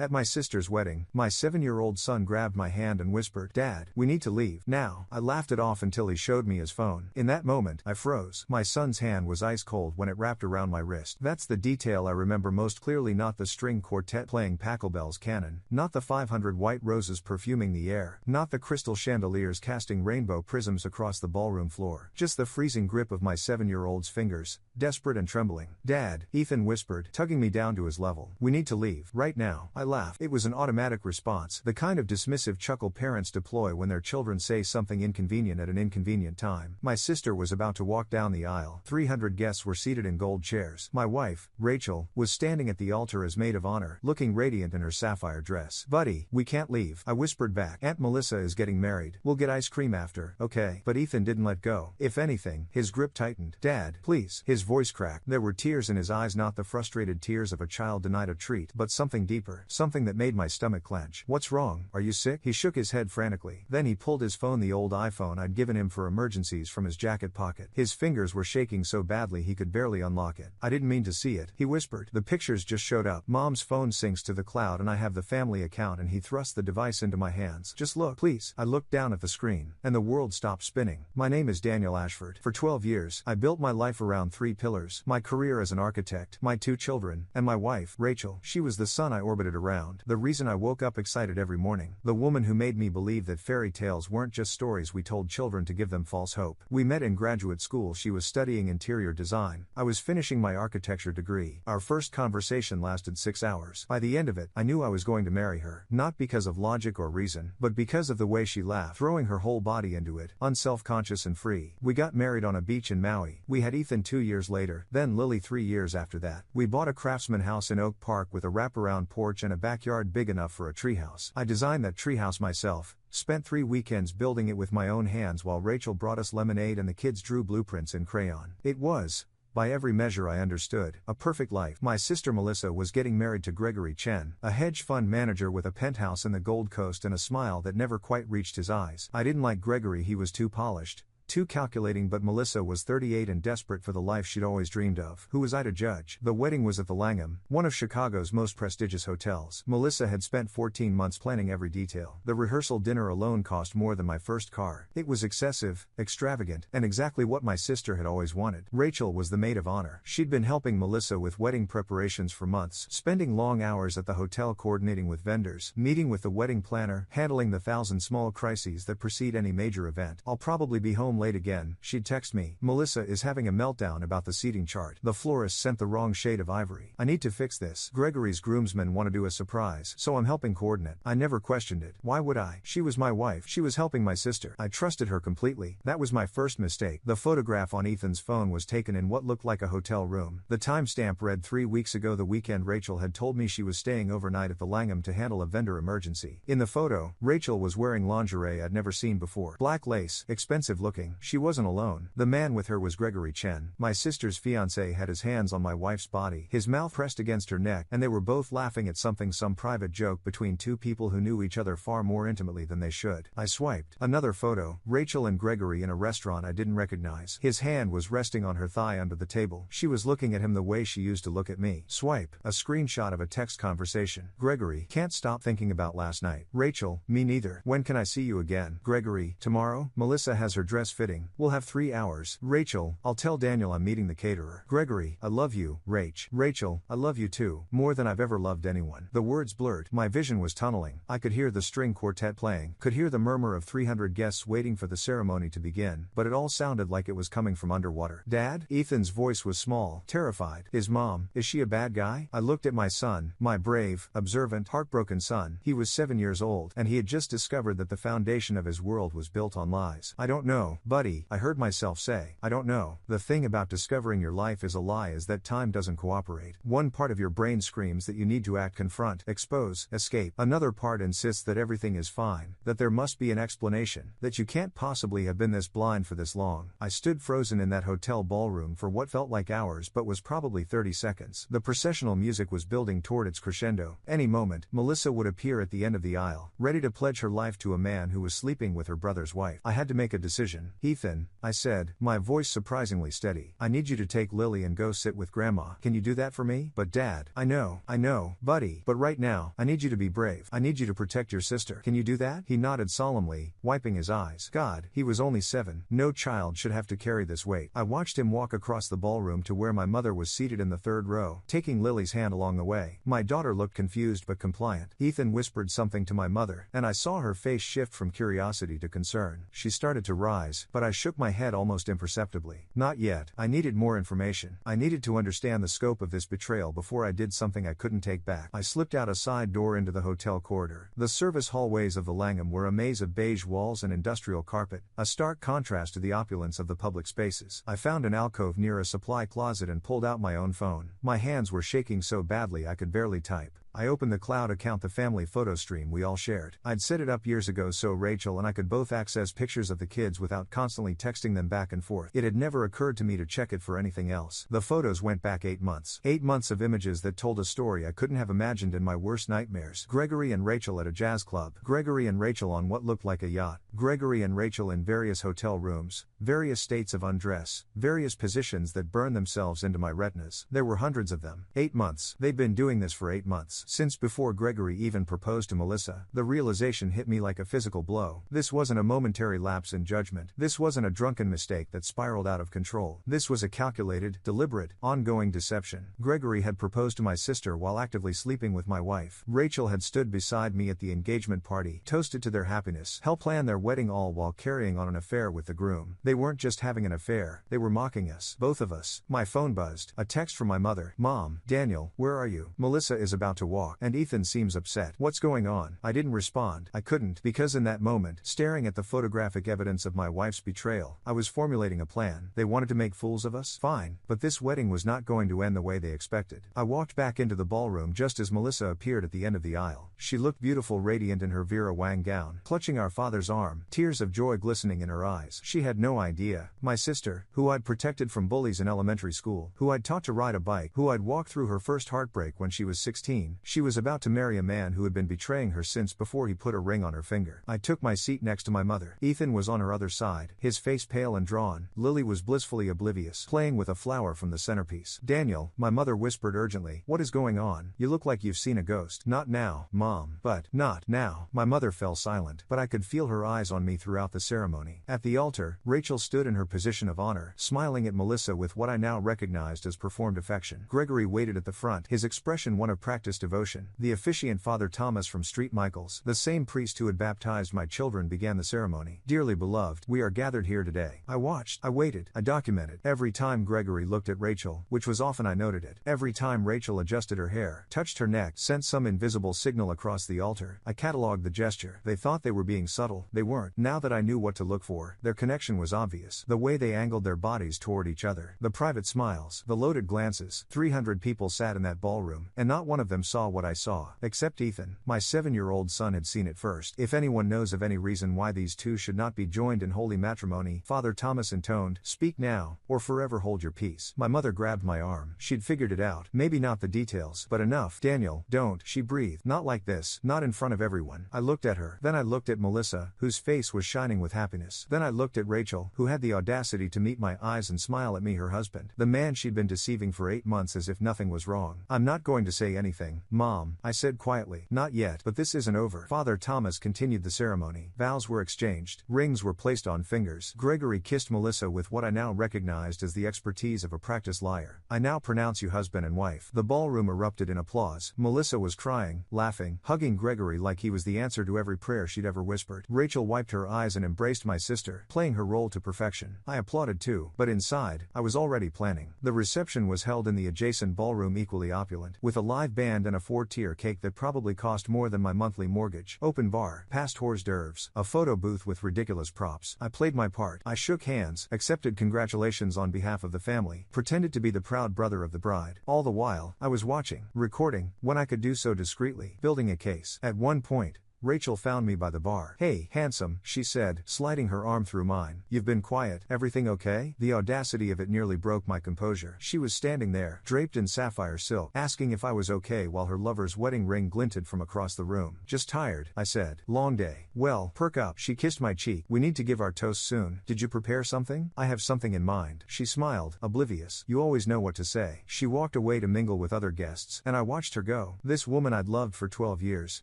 At my sister's wedding, my 7-year-old son grabbed my hand and whispered, "Dad, we need to leave now." I laughed it off until he showed me his phone. In that moment, I froze. My son's hand was ice cold when it wrapped around my wrist. That's the detail I remember most clearly, not the string quartet playing Pachelbel's canon, not the 500 white roses perfuming the air, not the crystal chandeliers casting rainbow prisms across the ballroom floor. Just the freezing grip of my 7-year-old's fingers, desperate and trembling. "Dad," Ethan whispered, tugging me down to his level. "We need to leave. Right now." I laughed. It was an automatic response, the kind of dismissive chuckle parents deploy when their children say something inconvenient at an inconvenient time. My sister was about to walk down the aisle. 300 guests were seated in gold chairs. My wife, Rachel, was standing at the altar as maid of honor, looking radiant in her sapphire dress. "Buddy, we can't leave," I whispered back. "Aunt Melissa is getting married. We'll get ice cream after, okay?" But Ethan didn't let go. If anything, his grip tightened. "Dad, please." His voice cracked. There were tears in his eyes, not the frustrated tears of a child denied a treat, but something deeper, something that made my stomach clench. "What's wrong? Are you sick?" He shook his head frantically. Then he pulled his phone, the old iPhone I'd given him for emergencies, from his jacket pocket. His fingers were shaking so badly he could barely unlock it. "I didn't mean to see it," he whispered. "The pictures just showed up. Mom's phone syncs to the cloud and I have the family account," and he thrust the device into my hands. "Just look, please." I looked down at the screen, and the world stopped spinning. "My name is Daniel Ashford. For 12 years, I built my life around 3 pillars: my career as an architect, my 2 children, and my wife, Rachel. She was the sun I orbited around, the reason I woke up excited every morning, the woman who made me believe that fairy tales weren't just stories we told children to give them false hope." We met in graduate school. She was studying interior design. I was finishing my architecture degree. Our first conversation lasted 6 hours. By the end of it, I knew I was going to marry her, not because of logic or reason, but because of the way she laughed, throwing her whole body into it, unself-conscious and free. We got married on a beach in Maui. We had Ethan 2 years later, then Lily 3 years after that. We bought a Craftsman house in Oak Park with a wraparound porch and a backyard big enough for a treehouse. I designed that treehouse myself, spent 3 weekends building it with my own hands while Rachel brought us lemonade and the kids drew blueprints in crayon. It was, by every measure I understood, a perfect life. My sister Melissa was getting married to Gregory Chen, a hedge fund manager with a penthouse in the Gold Coast and a smile that never quite reached his eyes. I didn't like Gregory. He was too polished, too calculating, but Melissa was 38 and desperate for the life she'd always dreamed of. Who was I to judge? The wedding was at the Langham, one of Chicago's most prestigious hotels. Melissa had spent 14 months planning every detail. The rehearsal dinner alone cost more than my first car. It was excessive, extravagant, and exactly what my sister had always wanted. Rachel was the maid of honor. She'd been helping Melissa with wedding preparations for months, spending long hours at the hotel coordinating with vendors, meeting with the wedding planner, handling the 1,000 small crises that precede any major event. "I'll probably be home late again," she'd text me. "Melissa is having a meltdown about the seating chart. The florist sent the wrong shade of ivory. I need to fix this. Gregory's groomsmen want to do a surprise, so I'm helping coordinate." I never questioned it. Why would I? She was my wife. She was helping my sister. I trusted her completely. That was my first mistake. The photograph on Ethan's phone was taken in what looked like a hotel room. The timestamp read 3 weeks ago, the weekend Rachel had told me she was staying overnight at the Langham to handle a vendor emergency. In the photo, Rachel was wearing lingerie I'd never seen before. Black lace, expensive looking. She wasn't alone. The man with her was Gregory Chen. My sister's fiancé had his hands on my wife's body, his mouth pressed against her neck, and they were both laughing at something, some private joke between 2 people who knew each other far more intimately than they should. I swiped. Another photo, Rachel and Gregory in a restaurant I didn't recognize. His hand was resting on her thigh under the table. She was looking at him the way she used to look at me. Swipe. A screenshot of a text conversation. Gregory: "Can't stop thinking about last night." Rachel: "Me neither. When can I see you again?" Gregory: "Tomorrow. Melissa has her dress fitting. We'll have 3 hours." Rachel: "I'll tell Daniel I'm meeting the caterer." Gregory: "I love you, Rach." Rachel: "I love you too, more than I've ever loved anyone." The words blurred. My vision was tunneling. I could hear the string quartet playing, could hear the murmur of 300 guests waiting for the ceremony to begin, but it all sounded like it was coming from underwater. "Dad?" Ethan's voice was small, terrified. "Is Mom, is she a bad guy?" I looked at my son, my brave, observant, heartbroken son. He was 7 years old, and he had just discovered that the foundation of his world was built on lies. "I don't know, buddy," I heard myself say. "I don't know. The thing about discovering your life is a lie is that time doesn't cooperate. One part of your brain screams that you need to act, confront, expose, escape. Another part insists that everything is fine, that there must be an explanation, that you can't possibly have been this blind for this long." I stood frozen in that hotel ballroom for what felt like hours but was probably 30 seconds. The processional music was building toward its crescendo. Any moment, Melissa would appear at the end of the aisle, ready to pledge her life to a man who was sleeping with her brother's wife. I had to make a decision. Ethan, I said, my voice surprisingly steady. I need you to take Lily and go sit with Grandma. Can you do that for me? But Dad, I know, buddy. But right now, I need you to be brave. I need you to protect your sister. Can you do that? He nodded solemnly, wiping his eyes. God, he was only 7. No child should have to carry this weight. I watched him walk across the ballroom to where my mother was seated in the 3rd row, taking Lily's hand along the way. My daughter looked confused but compliant. Ethan whispered something to my mother, and I saw her face shift from curiosity to concern. She started to rise, but I shook my head almost imperceptibly. Not yet. I needed more information. I needed to understand the scope of this betrayal before I did something I couldn't take back. I slipped out a side door into the hotel corridor. The service hallways of the Langham were a maze of beige walls and industrial carpet, a stark contrast to the opulence of the public spaces. I found an alcove near a supply closet and pulled out my own phone. My hands were shaking so badly I could barely type. I opened the cloud account, the family photo stream we all shared. I'd set it up years ago so Rachel and I could both access pictures of the kids without constantly texting them back and forth. It had never occurred to me to check it for anything else. The photos went back 8 months. 8 months of images that told a story I couldn't have imagined in my worst nightmares. Gregory and Rachel at a jazz club. Gregory and Rachel on what looked like a yacht. Gregory and Rachel in various hotel rooms, various states of undress, various positions that burned themselves into my retinas. There were hundreds of them. 8 months. They'd been doing this for 8 months. Since before Gregory even proposed to Melissa. The realization hit me like a physical blow. This wasn't a momentary lapse in judgment. This wasn't a drunken mistake that spiraled out of control. This was a calculated, deliberate, ongoing deception. Gregory had proposed to my sister while actively sleeping with my wife. Rachel had stood beside me at the engagement party, toasted to their happiness, helped plan their wedding, all while carrying on an affair with the groom. They weren't just having an affair, they were mocking us. Both of us. My phone buzzed. A text from my mother. Mom, Daniel, where are you? Melissa is about to walk, and Ethan seems upset. What's going on? I didn't respond. I couldn't, because in that moment, staring at the photographic evidence of my wife's betrayal, I was formulating a plan. They wanted to make fools of us? Fine. But this wedding was not going to end the way they expected. I walked back into the ballroom just as Melissa appeared at the end of the aisle. She looked beautiful, radiant in her Vera Wang gown, clutching our father's arm, tears of joy glistening in her eyes. She had no idea. My sister, who I'd protected from bullies in elementary school, who I'd taught to ride a bike, who I'd walked through her first heartbreak when she was 16, she was about to marry a man who had been betraying her since before he put a ring on her finger. I took my seat next to my mother. Ethan was on her other side, his face pale and drawn. Lily was blissfully oblivious, playing with a flower from the centerpiece. Daniel, my mother whispered urgently, what is going on? You look like you've seen a ghost. Not now, Mom. But, not now. My mother fell silent, but I could feel her eyes on me throughout the ceremony. At the altar, Rachel stood in her position of honor, smiling at Melissa with what I now recognized as performed affection. Gregory waited at the front, his expression one of practiced devotion. The officiant, Father Thomas from St. Michael's, the same priest who had baptized my children, began the ceremony. Dearly beloved, we are gathered here today. I watched, I waited, I documented. Every time Gregory looked at Rachel, which was often, I noted it. Every time Rachel adjusted her hair, touched her neck, sent some invisible signal across the altar, I cataloged the gesture. They thought they were being subtle. They weren't. Now that I knew what to look for, their connection was obvious. The way they angled their bodies toward each other, the private smiles, the loaded glances. 300 people sat in that ballroom, and not one of them saw what I saw, except Ethan. My 7-year-old son had seen it first. If anyone knows of any reason why these two should not be joined in holy matrimony, Father Thomas intoned, speak now, or forever hold your peace. My mother grabbed my arm. She'd figured it out. Maybe not the details, but enough. Daniel, don't, she breathed. Not like this, not in front of everyone. I looked at her. Then I looked at Melissa, whose face was shining with happiness. Then I looked at Rachel, who had the audacity to meet my eyes and smile at me, her husband, the man she'd been deceiving for 8 months, as if nothing was wrong. I'm not going to say anything, Mom, I said quietly. Not yet, but this isn't over. Father Thomas continued the ceremony. Vows were exchanged. Rings were placed on fingers. Gregory kissed Melissa with what I now recognized as the expertise of a practiced liar. I now pronounce you husband and wife. The ballroom erupted in applause. Melissa was crying, laughing, hugging Gregory like he was the answer to every prayer she'd ever whispered. Rachel wiped her eyes and embraced my sister, playing her role to perfection. I applauded too, but inside, I was already planning. The reception was held in the adjacent ballroom, equally opulent, with a live band and a 4-tier cake that probably cost more than my monthly mortgage. Open bar, past hors d'oeuvres, a photo booth with ridiculous props. I played my part. I shook hands, accepted congratulations on behalf of the family, pretended to be the proud brother of the bride. All the while, I was watching, recording, when I could do so discreetly, building a case. At one point, Rachel found me by the bar. "Hey, handsome," she said, sliding her arm through mine. "You've been quiet. Everything okay?" The audacity of it nearly broke my composure. She was standing there, draped in sapphire silk, asking if I was okay while her lover's wedding ring glinted from across the room. "Just tired," I said. "Long day." "Well, perk up." She kissed my cheek. "We need to give our toast soon. Did you prepare something?" "I have something in mind." She smiled, oblivious. "You always know what to say." She walked away to mingle with other guests, and I watched her go. This woman I'd loved for 12 years.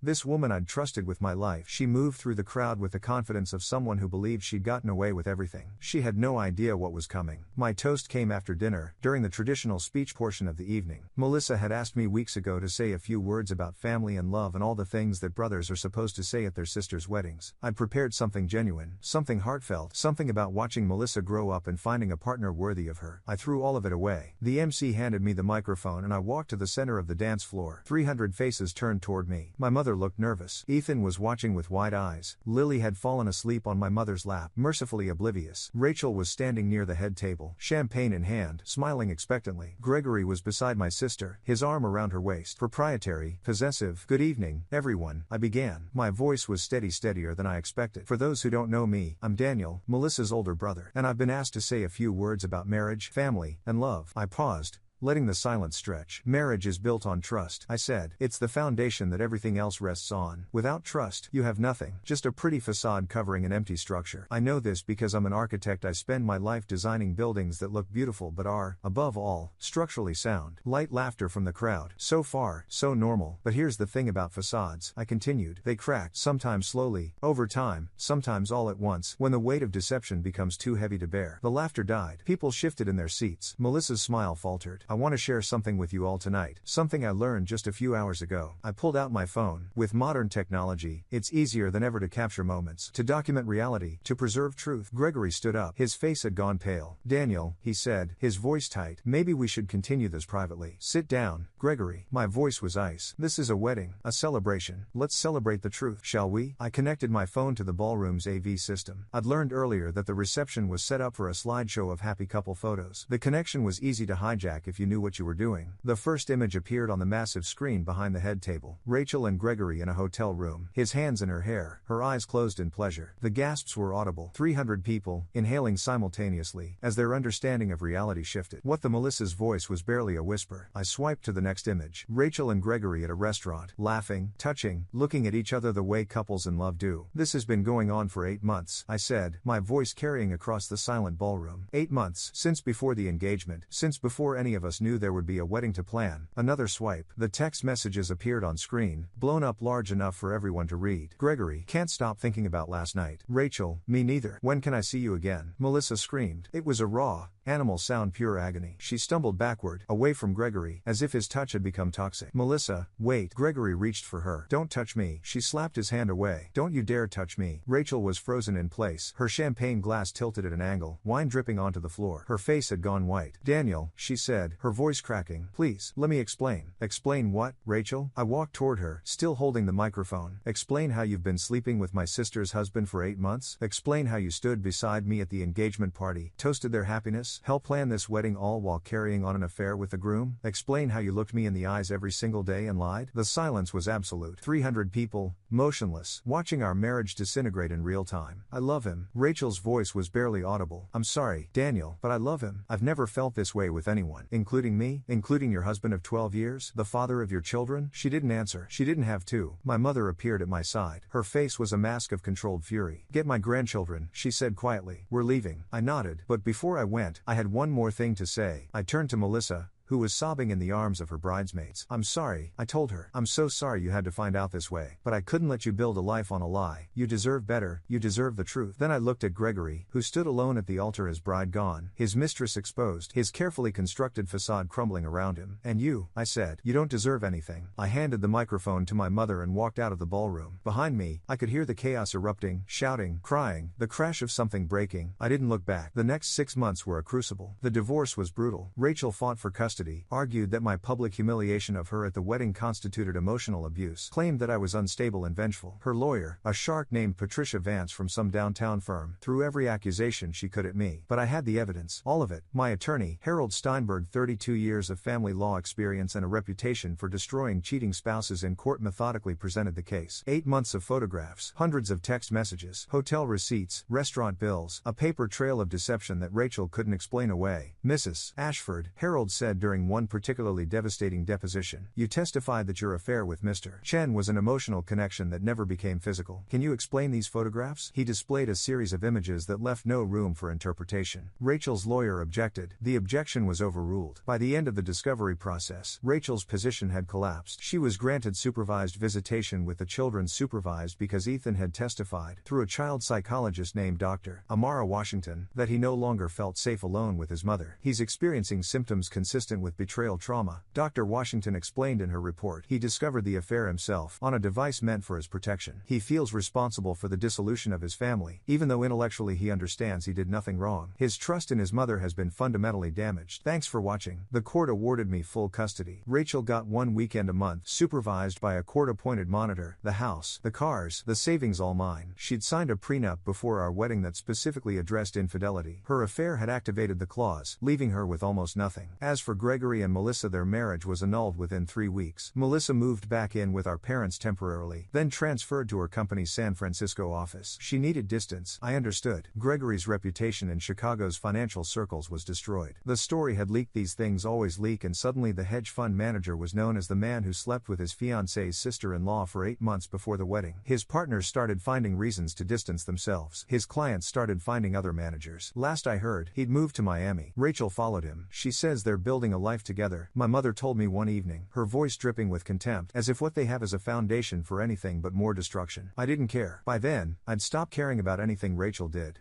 This woman I'd trusted with my life. She moved through the crowd with the confidence of someone who believed she'd gotten away with everything. She had no idea what was coming. My toast came after dinner, during the traditional speech portion of the evening. Melissa had asked me weeks ago to say a few words about family and love and all the things that brothers are supposed to say at their sisters' weddings. I'd prepared something genuine, something heartfelt, something about watching Melissa grow up and finding a partner worthy of her. I threw all of it away. The MC handed me the microphone and I walked to the center of the dance floor. 300 faces turned toward me. My mother looked nervous. Ethan was watching with wide eyes. Lily had fallen asleep on my mother's lap, mercifully oblivious. Rachel was standing near the head table, champagne in hand, smiling expectantly. Gregory was beside my sister, his arm around her waist. Proprietary, possessive. "Good evening, everyone," I began. My voice was steadier than I expected. "For those who don't know me, I'm Daniel, Melissa's older brother, and I've been asked to say a few words about marriage, family, and love." I paused, letting the silence stretch. "Marriage is built on trust," I said. "It's the foundation that everything else rests on. Without trust, you have nothing. Just a pretty facade covering an empty structure. I know this because I'm an architect. I spend my life designing buildings that look beautiful but are, above all, structurally sound." Light laughter from the crowd. "So far, so normal. But here's the thing about facades," I continued. "They crack, sometimes slowly, over time, sometimes all at once, when the weight of deception becomes too heavy to bear." The laughter died. People shifted in their seats. Melissa's smile faltered. "I want to share something with you all tonight. Something I learned just a few hours ago." I pulled out my phone. With modern technology, it's easier than ever to capture moments, to document reality, to preserve truth. Gregory stood up. His face had gone pale. "Daniel," he said, his voice tight, "maybe we should continue this privately." "Sit down, Gregory." My voice was ice. "This is a wedding, a celebration. Let's celebrate the truth, shall we?" I connected my phone to the ballroom's AV system. I'd learned earlier that the reception was set up for a slideshow of happy couple photos. The connection was easy to hijack if you knew what you were doing. The first image appeared on the massive screen behind the head table. Rachel and Gregory in a hotel room, his hands in her hair, her eyes closed in pleasure. The gasps were audible. 300 people, inhaling simultaneously, as their understanding of reality shifted. What the Melissa's voice was barely a whisper. I swiped to the next image. Rachel and Gregory at a restaurant, laughing, touching, looking at each other the way couples in love do. "This has been going on for 8 months, I said, my voice carrying across the silent ballroom. 8 months, since before the engagement, since before any of us knew there would be a wedding to plan." Another swipe. The text messages appeared on screen, blown up large enough for everyone to read. "Gregory, can't stop thinking about last night." Rachel, "Me neither. When can I see you again?" Melissa screamed. It was a raw, animal sound, pure agony. She stumbled backward, away from Gregory, as if his touch had become toxic. "Melissa, wait." Gregory reached for her. "Don't touch me." She slapped his hand away. "Don't you dare touch me." Rachel was frozen in place, her champagne glass tilted at an angle, wine dripping onto the floor. Her face had gone white. "Daniel," she said, her voice cracking, "please, let me explain." "Explain what, Rachel?" I walked toward her, still holding the microphone. "Explain how you've been sleeping with my sister's husband for 8 months. Explain how you stood beside me at the engagement party, toasted their happiness, helped plan this wedding all while carrying on an affair with the groom. Explain how you looked me in the eyes every single day and lied." The silence was absolute. 300 people, motionless, watching our marriage disintegrate in real time. "I love him." Rachel's voice was barely audible. "I'm sorry, Daniel, but I love him. I've never felt this way with anyone. Including me? Including your husband of 12 years? The father of your children?" She didn't answer. She didn't have to. My mother appeared at my side. Her face was a mask of controlled fury. "Get my grandchildren," she said quietly. "We're leaving." I nodded. But before I went, I had one more thing to say. I turned to Melissa, who was sobbing in the arms of her bridesmaids. "I'm sorry," I told her. "I'm so sorry you had to find out this way. But I couldn't let you build a life on a lie. You deserve better. You deserve the truth." Then I looked at Gregory, who stood alone at the altar, his bride gone, his mistress exposed, his carefully constructed facade crumbling around him. "And you," I said, "you don't deserve anything." I handed the microphone to my mother and walked out of the ballroom. Behind me, I could hear the chaos erupting, shouting, crying, the crash of something breaking. I didn't look back. The next 6 months were a crucible. The divorce was brutal. Rachel fought for custody custody, argued that my public humiliation of her at the wedding constituted emotional abuse, claimed that I was unstable and vengeful. Her lawyer, a shark named Patricia Vance from some downtown firm, threw every accusation she could at me. But I had the evidence. All of it. My attorney, Harold Steinberg, 32 years of family law experience and a reputation for destroying cheating spouses in court, methodically presented the case. 8 months of photographs, hundreds of text messages, hotel receipts, restaurant bills, a paper trail of deception that Rachel couldn't explain away. Mrs. Ashford, Harold said during one particularly devastating deposition, you testified that your affair with Mr. Chen was an emotional connection that never became physical. Can you explain these photographs? He displayed a series of images that left no room for interpretation. Rachel's lawyer objected. The objection was overruled. By the end of the discovery process, Rachel's position had collapsed. She was granted supervised visitation with the children supervised because Ethan had testified, through a child psychologist named Dr. Amara Washington, that he no longer felt safe alone with his mother. He's experiencing symptoms consistent with betrayal trauma, Dr. Washington explained in her report. He discovered the affair himself, on a device meant for his protection. He feels responsible for the dissolution of his family, even though intellectually he understands he did nothing wrong. His trust in his mother has been fundamentally damaged. Thanks for watching. The court awarded me full custody. Rachel got 1 weekend a month, supervised by a court-appointed monitor, the house, the cars, the savings all mine. She'd signed a prenup before our wedding that specifically addressed infidelity. Her affair had activated the clause, leaving her with almost nothing. As for Gregory and Melissa, their marriage was annulled within 3 weeks. Melissa moved back in with our parents temporarily, then transferred to her company's San Francisco office. She needed distance. I understood. Gregory's reputation in Chicago's financial circles was destroyed. The story had leaked. These things always leak, and suddenly the hedge fund manager was known as the man who slept with his fiancée's sister-in-law for 8 months before the wedding. His partners started finding reasons to distance themselves. His clients started finding other managers. Last I heard, he'd moved to Miami. Rachel followed him. She says they're building a life together. My mother told me one evening, her voice dripping with contempt, as if what they have is a foundation for anything but more destruction. I didn't care. By then, I'd stopped caring about anything Rachel did.